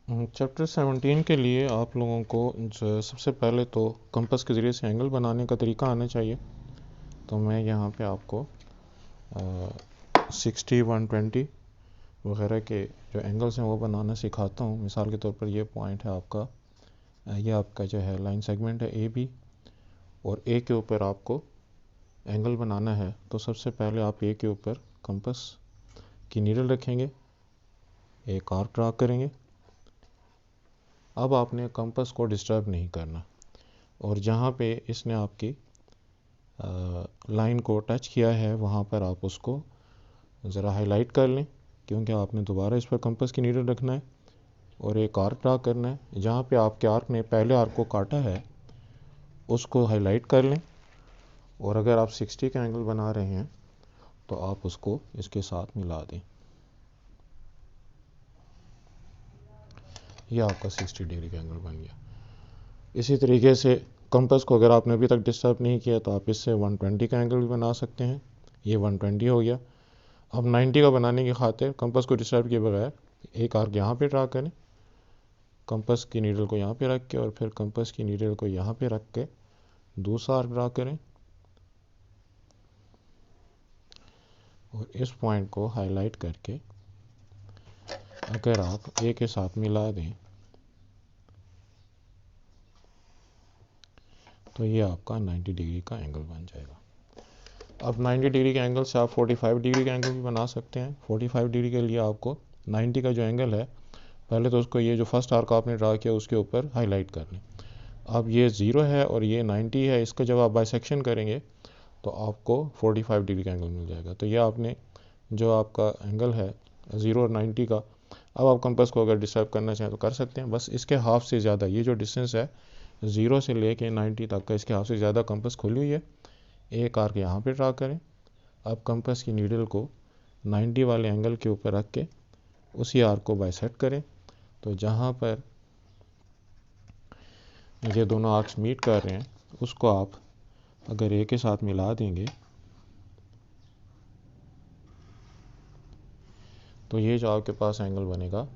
Chapter 17 के लिए आप लोगों को सबसे पहले तो कंपास के ज़रिए से एंगल बनाने का तरीका आना चाहिए। तो मैं यहाँ पे आपको 60, 120 वगैरह के जो एंगल्स हैं वो बनाना सिखाता हूँ। मिसाल के तौर पर ये पॉइंट है आपका, ये आपका जो है लाइन सेगमेंट है ए बी, और ए के ऊपर आपको एंगल बनाना है। तो सबसे पहले आप ए के ऊपर कंपास की नीडल रखेंगे, एक आर्क ड्रा करेंगे। अब आपने कंपास को डिस्टर्ब नहीं करना, और जहाँ पे इसने आपकी लाइन को टच किया है वहाँ पर आप उसको ज़रा हाईलाइट कर लें, क्योंकि आपने दोबारा इस पर कंपास की नीडल रखना है और एक आर्क ड्रा करना है। जहाँ पे आपके आर्क ने पहले आर्क को काटा है उसको हाईलाइट कर लें, और अगर आप 60 का एंगल बना रहे हैं तो आप उसको इसके साथ मिला दें। यह आपका 60 डिग्री का एंगल बन गया। इसी तरीके से कंपास को अगर आपने अभी तक डिस्टर्ब नहीं किया तो आप इससे 120 का एंगल भी बना सकते हैं। ये 120 हो गया। अब 90 का बनाने की खातिर कंपास को डिस्टर्ब किए बगैर एक आर्क यहाँ पे ड्रा करें, कंपास की नीडल को यहाँ पे रख के, और फिर कंपास की नीडल को यहाँ पे रख के दूसरा आर्क ड्रा करें, और इस पॉइंट को हाईलाइट करके अगर आप ए के साथ मिला दें तो ये आपका 90 डिग्री का एंगल बन जाएगा। अब 90 डिग्री के एंगल से आप 45 डिग्री का एंगल भी बना सकते हैं। 45 डिग्री के लिए आपको 90 का जो एंगल है, पहले तो उसको ये जो फर्स्ट आर्क आपने ड्रा किया उसके ऊपर हाईलाइट कर लें। अब ये 0 है और ये 90 है, इसका जब आप बाइसेक्शन करेंगे तो आपको 45 डिग्री का एंगल मिल जाएगा। तो ये आपने जो आपका एंगल है 0 और 90 का, अब आप कंपास को अगर डिस्टर्ब करना चाहें तो कर सकते हैं। बस इसके हाफ से ज़्यादा, ये जो डिस्टेंस है 0 से लेके 90 तक का, इसके हाफ से ज़्यादा कंपास खुली हुई है। एक आर्क यहाँ पे ड्रा करें। अब कंपास की नीडल को 90 वाले एंगल के ऊपर रख के उसी आर्क को बाइसेक्ट करें। तो जहाँ पर ये दोनों आर्क्स मीट कर रहे हैं उसको आप अगर ए के साथ मिला देंगे तो ये जो आपके पास एंगल बनेगा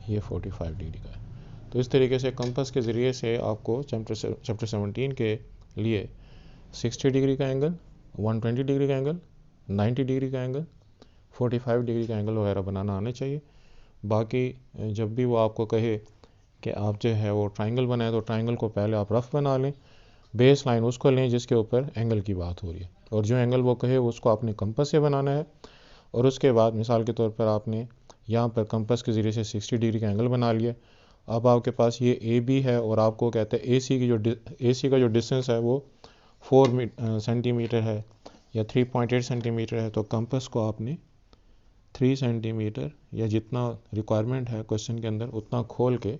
ये 45 डिग्री का है। तो इस तरीके से कंपास के ज़रिए से आपको चैप्टर 17 के लिए 60 डिग्री का एंगल, 120 डिग्री का एंगल, 90 डिग्री का एंगल, 45 डिग्री का एंगल वगैरह बनाना आना चाहिए। बाकी जब भी वो आपको कहे कि आप जो है वो ट्राइंगल बनाए तो ट्राइंगल को पहले आप रफ बना लें, बेस लाइन उसको लें जिसके ऊपर एंगल की बात हो रही है, और जो एंगल वो कहे उसको आपने कंपास से बनाना है। और उसके बाद मिसाल के तौर पर आपने यहाँ पर कंपास के ज़रिए से 60 डिग्री का एंगल बना लिया। अब आपके पास ये ए बी है और आपको कहते हैं ए सी का जो डिस्टेंस है वो 4 सेंटीमीटर है या 3.8 सेंटीमीटर है। तो कंपास को आपने 3 सेंटीमीटर या जितना रिक्वायरमेंट है क्वेश्चन के अंदर उतना खोल के,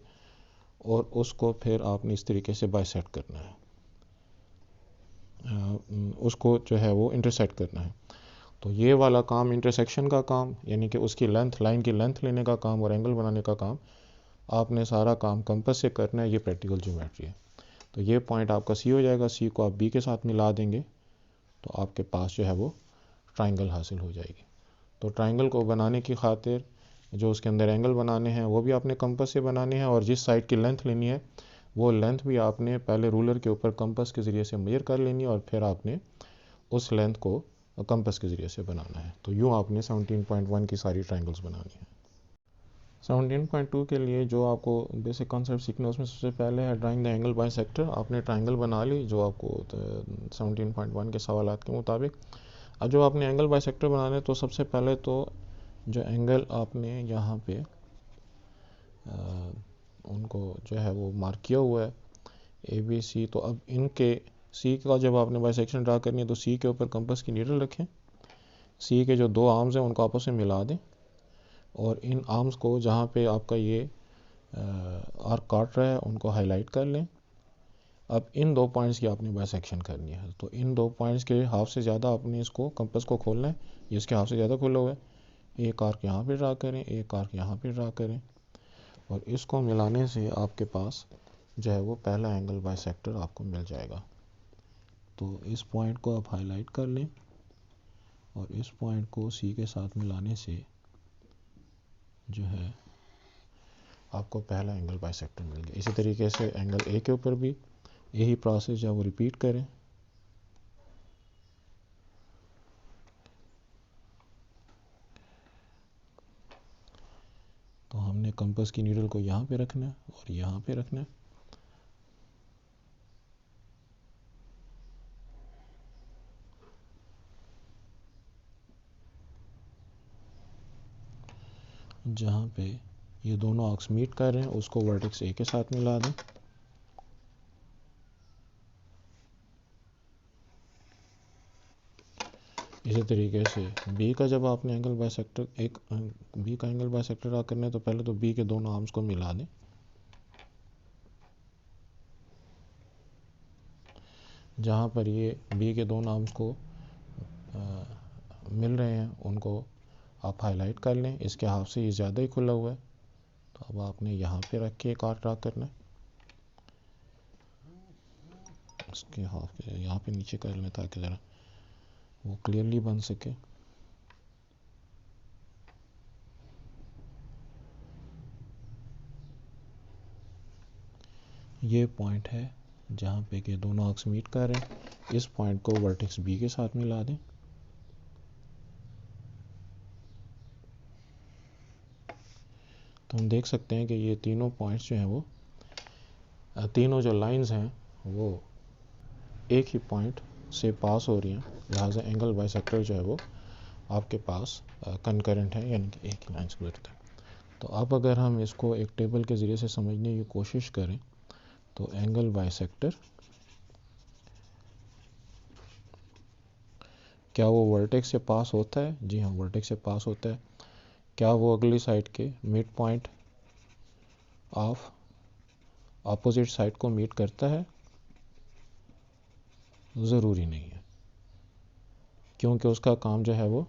और उसको फिर आपने इस तरीके से बाइसेक्ट करना है, उसको जो है वो इंटरसेक्ट करना है। तो ये वाला काम इंटरसेक्शन का काम, यानी कि उसकी लेंथ, लाइन की लेंथ लेने का काम और एंगल बनाने का काम, आपने सारा काम कंपास से करना है। ये प्रैक्टिकल ज्योमेट्री है। तो ये पॉइंट आपका सी हो जाएगा। सी को आप बी के साथ मिला देंगे तो आपके पास जो है वो ट्राइंगल हासिल हो जाएगी। तो ट्राइंगल को बनाने की खातिर जो उसके अंदर एंगल बनाने हैं वो भी आपने कंपास से बनाने हैं, और जिस साइड की लेंथ लेनी है वो लेंथ भी आपने पहले रूलर के ऊपर कंपास के ज़रिए से मेजर कर लेनी है, और फिर आपने उस लेंथ को कंपास के ज़रिए से बनाना है। तो यूँ आपने 17.1 की सारी ट्राइंगल्स बनानी है। 17.2 के लिए जो आपको बेसिक कॉन्सेप्ट सीखना है उसमें सबसे पहले है drawing the angle by sector. आपने ट्राइंगल बना ली जो आपको 17.1 के सवालात के मुताबिक। अब जो आपने एंगल बाय सेक्टर बनाने, तो सबसे पहले तो जो एंगल आपने यहाँ पे उनको जो है वो मार्क किया हुआ है ए बी सी, तो अब इनके सी का जब आपने बाइसेक्शन ड्रा करनी है तो सी के ऊपर कंपास की नीडल रखें। सी के जो दो आर्म्स हैं उनको आपस में मिला दें, और इन आर्म्स को जहाँ पे आपका ये आर्क काट रहा है उनको हाईलाइट कर लें। अब इन दो पॉइंट्स की आपने बाइसेक्शन करनी है। तो इन दो पॉइंट्स के हाफ से ज़्यादा आपने इसको कंपास को खोलना है। ये इसके हाफ से ज़्यादा खुला हुआ है। एक आर्क यहाँ पे ड्रा करें, एक आर्क यहाँ पे ड्रा करें, और इसको मिलाने से आपके पास जो है वो पहला एंगल बाइसेक्टर आपको मिल जाएगा। तो इस पॉइंट को आप हाईलाइट कर लें, और इस पॉइंट को सी के साथ मिलाने से जो है आपको पहला एंगल बाइसेक्टर मिल गया। इसी तरीके से एंगल ए के ऊपर भी यही प्रोसेस जो है वो रिपीट करें। तो हमने कंपास की नीडल को यहाँ पे रखना है और यहाँ पे रखना है। जहाँ पे ये दोनों आर्क्स मीट कर रहे हैं उसको वर्टेक्स ए के साथ मिला दें। इसी तरीके से बी का जब आपने एंगल बाइसेक्टर बी का एंगल बाइसेक्टर ड्रा करना है तो पहले तो बी के दोनों आर्म्स को मिला दें। जहाँ पर ये बी के दोनों आर्म्स को मिल रहे हैं उनको आप हाईलाइट कर लें। इसके हाफ से ये ज़्यादा ही खुला हुआ है तो अब आपने यहाँ पे रख के एक आर्क ड्रा करना है। इसके हाफ के यहाँ पे नीचे कर लें ताकि ज़रा वो क्लियरली बन सके। ये पॉइंट है जहाँ पे के दोनों आर्क्स मीट कर रहे हैं। इस पॉइंट को वर्टेक्स बी के साथ मिला दें। तो हम देख सकते हैं कि ये तीनों पॉइंट्स जो हैं वो तीनों जो लाइंस हैं वो एक ही पॉइंट से पास हो रही हैं, लिहाजा एंगल बाइसेक्टर जो है वो आपके पास कंकरेंट है, यानी कि एक ही लाइन से गुजरता है। तो अब अगर हम इसको एक टेबल के ज़रिए से समझने की कोशिश करें तो एंगल बाइसेक्टर क्या वो वर्टेक्स से पास होता है? जी हाँ, वर्टेक्स से पास होता है। क्या वो अगली साइड के mid point of opposite side को मीट करता है? ज़रूरी नहीं है, क्योंकि उसका काम जो है वो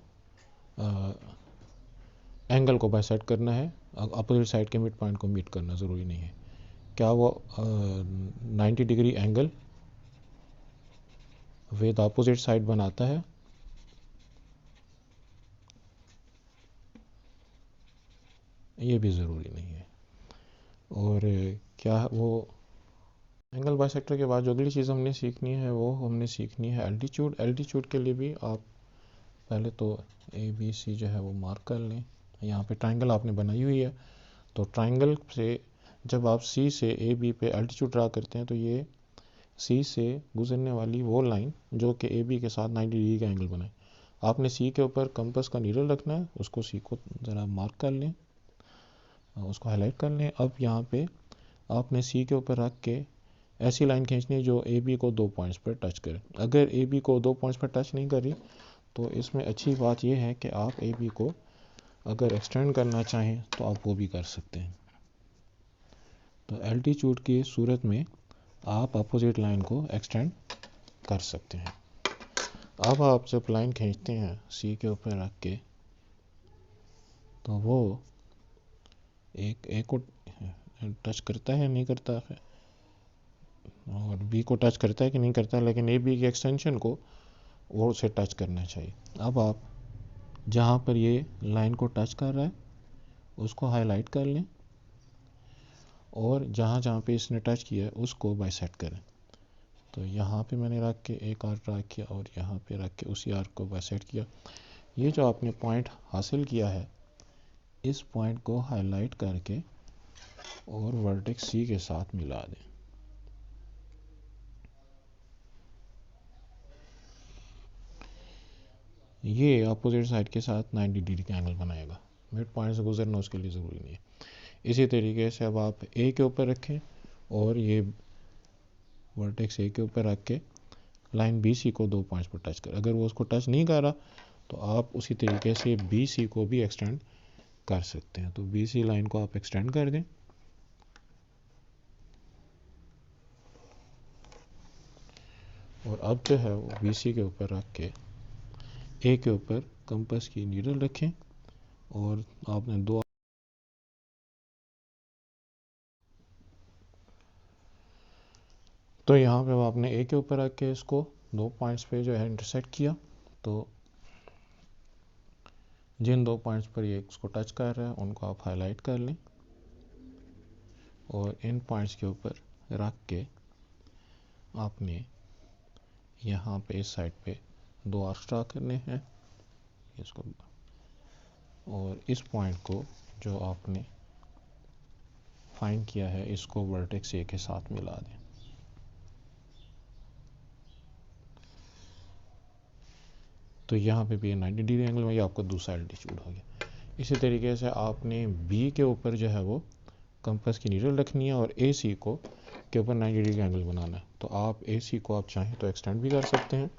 एंगल को बाइसेक्ट करना है, अपोजिट साइड के मिड पॉइंट को मीट करना ज़रूरी नहीं है। क्या वो 90 degree angle with opposite side बनाता है? ये भी ज़रूरी नहीं है। और क्या वो एंगल बाइसेक्टर के बाद जो अगली चीज़ हमने सीखनी है वो हमने सीखनी है एल्टीट्यूड। एल्टीट्यूड के लिए भी आप पहले तो ए बी सी जो है वो मार्क कर लें। यहाँ पे ट्राइंगल आपने बनाई हुई है, तो ट्राइंगल से जब आप सी से ए बी पे एल्टीट्यूड ड्रा करते हैं तो ये सी से गुजरने वाली वो लाइन जो कि ए बी के साथ 90 डिग्री का एंगल बनाए। आपने सी के ऊपर कंपास का नीडल रखना है, उसको सी को ज़रा मार्क कर लें, उसको हाईलाइट कर लें। अब यहाँ पे आपने सी के ऊपर रख के ऐसी लाइन खींचनी है जो ए बी को 2 पॉइंट्स पर टच करे। अगर ए बी को 2 पॉइंट्स पर टच नहीं करी तो इसमें अच्छी बात यह है कि आप ए बी को अगर एक्सटेंड करना चाहें तो आप वो भी कर सकते हैं। तो एल्टीट्यूड की सूरत में आप अपोजिट लाइन को एक्सटेंड कर सकते हैं। अब आप जब लाइन खींचते हैं सी के ऊपर रख के तो वो एक को टच करता है नहीं करता है, और बी को टच करता है कि नहीं करता है, लेकिन ए बी की एक्सटेंशन को वो उसे टच करना चाहिए। अब आप जहाँ पर ये लाइन को टच कर रहा है उसको हाईलाइट कर लें और जहाँ जहाँ पे इसने टच किया है उसको बाइसेक्ट करें। तो यहाँ पे मैंने रख के एक आर्क ड्रा किया और यहाँ पे रख के उसी आर्क को बाइसेक्ट किया। ये जो आपने पॉइंट हासिल किया है इस पॉइंट को हाईलाइट करके और वर्टेक्स सी के साथ मिला दें। ये अपोजिट साइड के साथ 90 डिग्री का एंगल बनाएगा। मिड पॉइंट से गुजरना उसके लिए ज़रूरी नहीं है। इसी तरीके से अब आप ए के ऊपर रखें और ये वर्टेक्स ए के ऊपर रख के लाइन बी सी को 2 पॉइंट्स पर टच कर, अगर वो उसको टच नहीं कर रहा तो आप उसी तरीके से बी सी को भी एक्सटेंड कर सकते हैं। तो बी सी लाइन को आप एक्सटेंड कर दें और अब जो है वो बी सी के ऊपर रख के ए के ऊपर कंपास की नीडल रखें और आपने दो तो यहाँ पे आपने ए के ऊपर रख के इसको 2 पॉइंट्स पे जो है इंटरसेक्ट किया। तो जिन 2 पॉइंट्स पर ये इसको टच कर रहा है उनको आप हाईलाइट कर लें और इन पॉइंट्स के ऊपर रख के आपने यहाँ पे इस साइड पे 2 आर्क्स ड्रा करने हैं इसको, और इस पॉइंट को जो आपने फाइंड किया है इसको वर्टेक्स ए के साथ मिला दें। तो यहाँ पे भी 90 डिग्री एंगल में, ये आपको दूसरा एल्टीट्यूड हो गया। इसी तरीके से आपने बी के ऊपर जो है वो कंपास की नीडल रखनी है और ए सी को के ऊपर 90 डिग्री एंगल बनाना है। तो आप ए सी को आप चाहें तो एक्सटेंड भी कर सकते हैं।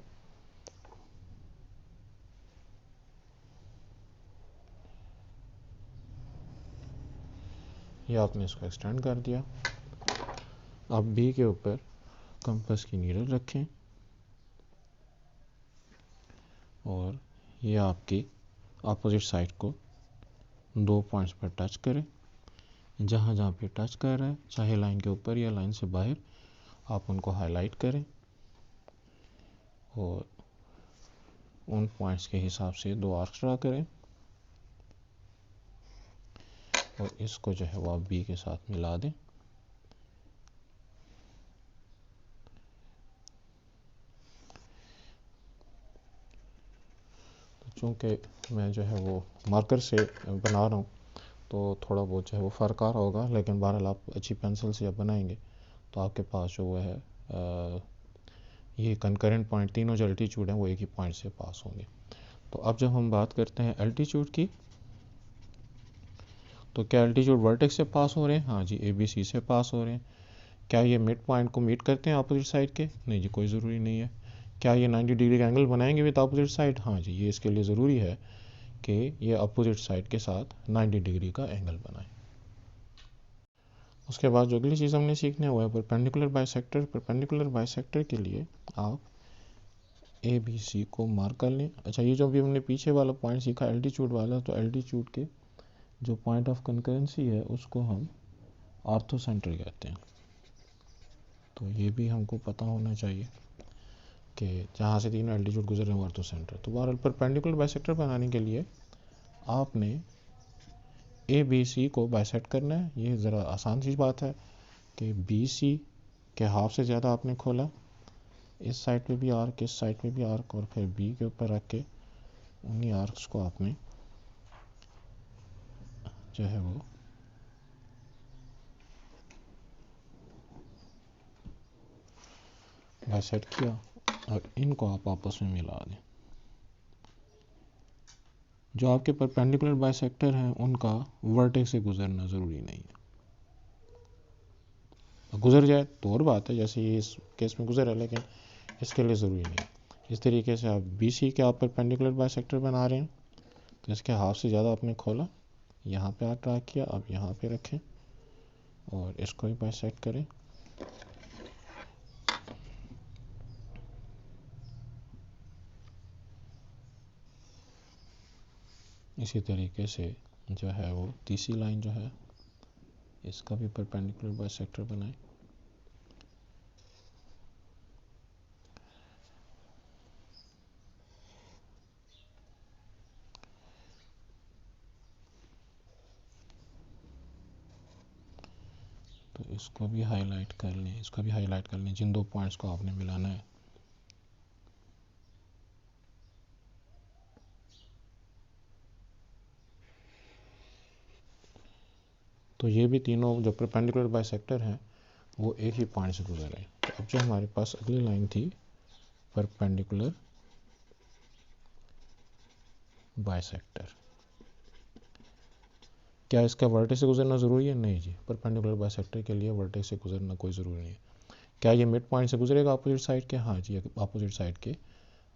ये आपने इसको एक्सटेंड कर दिया। आप बी के ऊपर कंपास की नीडल रखें और ये आपकी अपोजिट साइड को 2 पॉइंट्स पर टच करें। जहाँ जहाँ पे टच कर रहा है, चाहे लाइन के ऊपर या लाइन से बाहर, आप उनको हाईलाइट करें और उन पॉइंट्स के हिसाब से 2 आर्क्स ड्रा करें और इसको जो है वो आप बी के साथ मिला दें। तो चूँकि मैं जो है वो मार्कर से बना रहा हूँ तो थोड़ा बहुत जो है वो फ़र्क आ रहा होगा, लेकिन बहरहाल आप अच्छी पेंसिल से जब बनाएंगे तो आपके पास जो है ये कंकरेंट पॉइंट तीनों जो एल्टीट्यूड हैं वो एक ही पॉइंट से पास होंगे। तो अब जब हम बात करते हैं एल्टीट्यूड की, तो क्या एल्टीट्यूड वर्टेक्स से पास हो रहे हैं? हाँ जी, ए बी सी से पास हो रहे हैं। क्या ये मिड पॉइंट को मीट करते हैं अपोजिट साइड के? नहीं जी, कोई ज़रूरी नहीं है। क्या ये 90 डिग्री का एंगल बनाएंगे विद अपोजिट साइड? हाँ जी, ये इसके लिए ज़रूरी है कि ये अपोजिट साइड के साथ 90 डिग्री का एंगल बनाए। उसके बाद जो अगली चीज़ हमने सीखना है वो है परपेंडिकुलर बाइसेक्टर। परपेंडिकुलर बाइसेक्टर के लिए आप ए बी सी को मार्क कर लें। अच्छा, ये जो भी हमने पीछे वाला पॉइंट सीखा एल्टीट्यूड वाला, तो एल्टीट्यूड के जो पॉइंट ऑफ कंकरेंसी है उसको हम ऑर्थो सेंटर कहते हैं। तो ये भी हमको पता होना चाहिए कि जहाँ से तीनों एल्टीट्यूड गुजर रहे हैं ऑर्थो सेंटर। तो बहरहाल परपेंडिकुलर बाइसेक्टर बनाने के लिए आपने ए बी सी को बाइसेक्ट करना है। ये ज़रा आसान सी बात है कि बी सी के हाफ से ज़्यादा आपने खोला, इस साइड पे भी आर्क, इस साइड पे भी आर्क, और फिर बी के ऊपर रख के उन्हीं आर्क्स को आपने जो है वो बाइसेक्ट किया और इनको आप आपस में मिला दें। जो आपके परपेंडिकुलर बाइसेक्टर हैं उनका वर्टेक्स से गुजरना ज़रूरी नहीं है। गुजर जाए तो और बात है, जैसे ये इस केस में गुजर है, लेकिन इसके लिए ज़रूरी नहीं है। इस तरीके से आप बी सी के आप परपेंडिकुलर बाइसेक्टर बना रहे हैं, तो इसके हाफ से ज़्यादा आपने खोला, यहाँ पे आर्क ड्रा किया, अब यहाँ पे रखें और इसको भी बाइसेक्ट करें। इसी तरीके से जो है वो तीसरी लाइन जो है इसका भी परपेंडिकुलर बाइसेक्टर बनाएं। तो इसको भी हाईलाइट कर लें, इसको भी हाईलाइट कर लें, जिन 2 पॉइंट्स को आपने मिलाना है। तो ये भी तीनों जो परपेंडिकुलर बाइसेक्टर हैं वो एक ही पॉइंट से गुजर रहे हैं। तो अब जो हमारे पास अगली लाइन थी परपेंडिकुलर बाइसेक्टर, क्या इसका वर्टेक्स से गुजरना ज़रूरी है? नहीं जी, परपेंडिकुलर बाइसेक्टर के लिए वर्टेक्स से गुजरना कोई ज़रूरी नहीं है। क्या ये मिड पॉइंट से गुजरेगा अपोजिट साइड के? हाँ जी, अपोजिट साइड के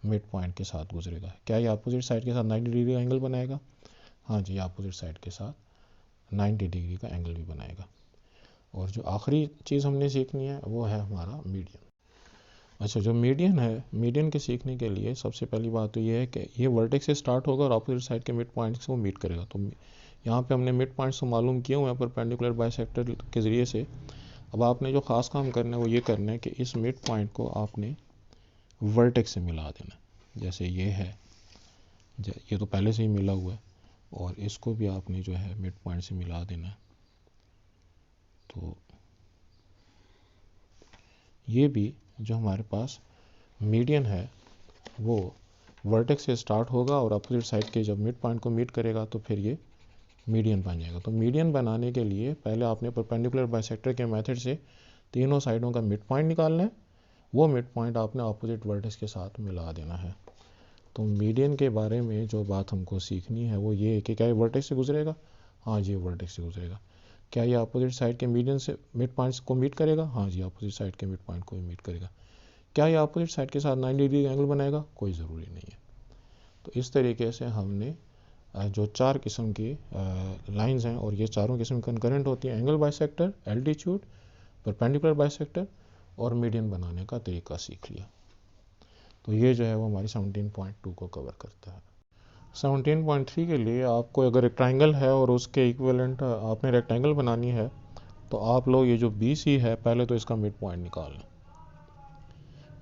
मिड पॉइंट के साथ गुजरेगा। क्या ये अपोजिट साइड के साथ 90 डिग्री का एंगल बनाएगा? हाँ जी, अपोजिट साइड के साथ 90 डिग्री का एंगल भी बनाएगा। और जो आखिरी चीज़ हमने सीखनी है वो है हमारा मीडियन। अच्छा, जो मीडियन है, मीडियन के सीखने के लिए सबसे पहली बात तो ये है कि ये वर्टेक्स से स्टार्ट होगा और अपोजिट साइड के मिड पॉइंट से वो मीट करेगा। तो यहाँ पे हमने मिड पॉइंट्स को मालूम किए हुए हैं परपेंडिकुलर बाइसेक्टर के ज़रिए से। अब आपने जो ख़ास काम करना है वो ये करना है कि इस मिड पॉइंट को आपने वर्टेक्स से मिला देना है। जैसे ये है, ये तो पहले से ही मिला हुआ है, और इसको भी आपने जो है मिड पॉइंट से मिला देना है। तो ये भी जो हमारे पास मीडियन है वो वर्टेक्स से स्टार्ट होगा और अपोजिट साइड के जब मिड पॉइंट को मीट करेगा तो फिर ये मीडियन बन जाएगा। तो मीडियन बनाने के लिए पहले आपने परपेंडिकुलर बाइसेक्टर के मेथड से तीनों साइडों का मिड पॉइंट निकालना है, वो मिड पॉइंट आपने अपोजिट वर्टेक्स के साथ मिला देना है। तो मीडियन के बारे में जो बात हमको सीखनी है वो ये है कि क्या ये वर्टेक्स से गुजरेगा, हाँ जी वर्टेक्स से गुजरेगा। क्या ये अपोजिट साइड के मीडियन से मिड पॉइंट्स को मीट करेगा, हाँ जी अपोजिट साइड के मिड पॉइंट को भी मीट करेगा। क्या ये अपोजिट साइड के साथ 90 डिग्री एंगल बनाएगा, कोई ज़रूरी नहीं है। तो इस तरीके से हमने जो 4 किस्म की लाइंस हैं और ये चारों किस्म कंकरेंट होती हैं, angle bisector, altitude, perpendicular bisector और मीडियन बनाने का तरीका सीख लिया। तो ये जो है वो हमारी 17.2 को कवर करता है। 17.3 के लिए आपको अगर एक ट्राइंगल है और उसके इक्विवेलेंट आपने रेक्टेंगल बनानी है तो आप लोग ये जो BC है पहले तो इसका मिड पॉइंट निकाल लें।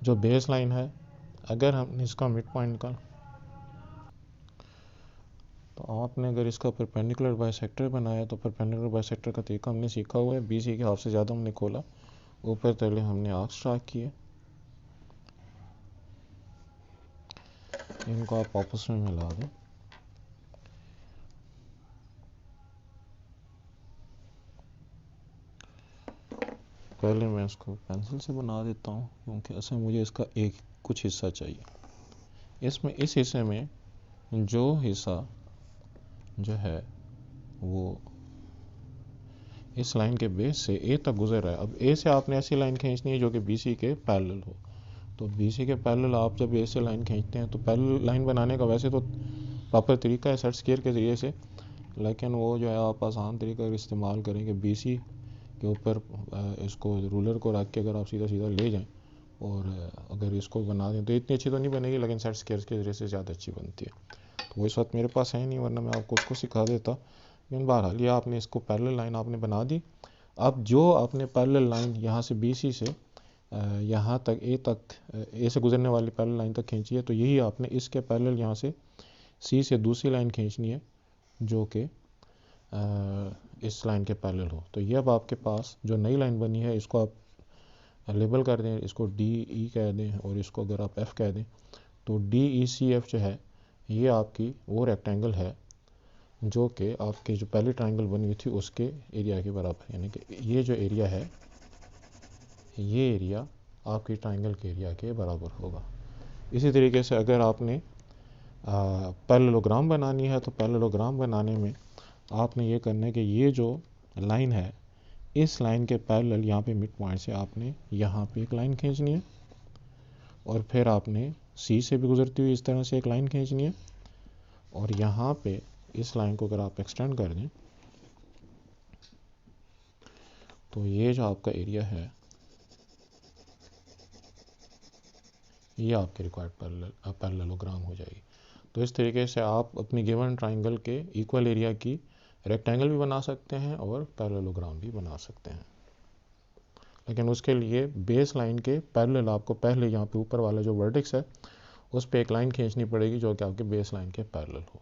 जो बेस लाइन है अगर हमने इसका मिड पॉइंट निकाल तो आपने अगर इसका परपेंडिकुलर बाइसेक्टर बनाया तो परपेंडिकुलर बाइसेक्टर का तरीका हमने सीखा हुआ है। BC के हाफ से ज़्यादा हमने खोला, ऊपर तले हमने आर्क्स ड्रा किए, इनको आप आपस में मिला दें। पहले मैं इसको पेंसिल से बना देता हूँ क्योंकि असल मुझे इसका एक कुछ हिस्सा चाहिए। इसमें इस हिस्से में जो हिस्सा जो है वो इस लाइन के बेस से A तक गुजर रहा है। अब A से आपने ऐसी लाइन खींचनी है जो कि BC के पैरेलल हो। तो BC के पैरेलल आप जब A से लाइन खींचते हैं तो पैरेलल लाइन बनाने का वैसे तो प्रॉपर तरीका है सेट स्क्वायर के ज़रिए से, लेकिन वो जो है आप आसान तरीका इस्तेमाल करेंगे। BC के ऊपर इसको रूलर को रख के अगर आप सीधा सीधा ले जाएं और अगर इसको बना दें तो इतनी अच्छी तो नहीं बनेगी, लेकिन सेट स्क्वायर के ज़रिए से ज़्यादा अच्छी बनती है। तो वो इस वक्त मेरे पास है नहीं, वरना मैं आपको उसको सिखा देता। लेकिन बहरहाल ये आपने इसको पैरेलल लाइन आपने बना दी। अब जो आपने पैरेलल लाइन यहाँ से BC से यहाँ तक A से गुजरने वाली पैरेलल लाइन तक खींची है, तो यही आपने इसके पैरेलल यहाँ से C से दूसरी लाइन खींचनी है जो कि इस लाइन के पैरेलल हो। तो ये अब आपके पास जो नई लाइन बनी है इसको आप लेबल कर दें, इसको DE कह दें और इसको अगर आप F कह दें तो DECF जो है ये आपकी वो रेक्टेंगल है जो कि आपकी जो पहली ट्राइंगल बनी हुई थी उसके एरिया के बराबर, यानी कि ये जो एरिया है ये एरिया आपकी ट्राइंगल के एरिया के बराबर होगा। इसी तरीके से अगर आपने पैरेललोग्राम बनानी है तो पैरेललोग्राम बनाने में आपने ये करना है कि ये जो लाइन है इस लाइन के पैरेलल यहाँ पे मिड पॉइंट से आपने यहाँ पे एक लाइन खींचनी है और फिर आपने C से भी गुजरती हुई इस तरह से एक लाइन खींचनी है और यहाँ पे इस लाइन को अगर आप एक्सटेंड कर दें तो ये जो आपका एरिया है ये आपके रिक्वायर्ड पैरेललोग्राम हो जाएगी। तो इस तरीके से आप अपनी गिवन ट्राइंगल के इक्वल एरिया की रेक्टेंगल भी बना सकते हैं और पैरेललोग्राम भी बना सकते हैं, लेकिन उसके लिए बेस लाइन के पैरेलल आपको पहले यहाँ पे ऊपर वाला जो वर्टेक्स है उस पर एक लाइन खींचनी पड़ेगी जो कि आपके बेस लाइन के पैरेलल हो।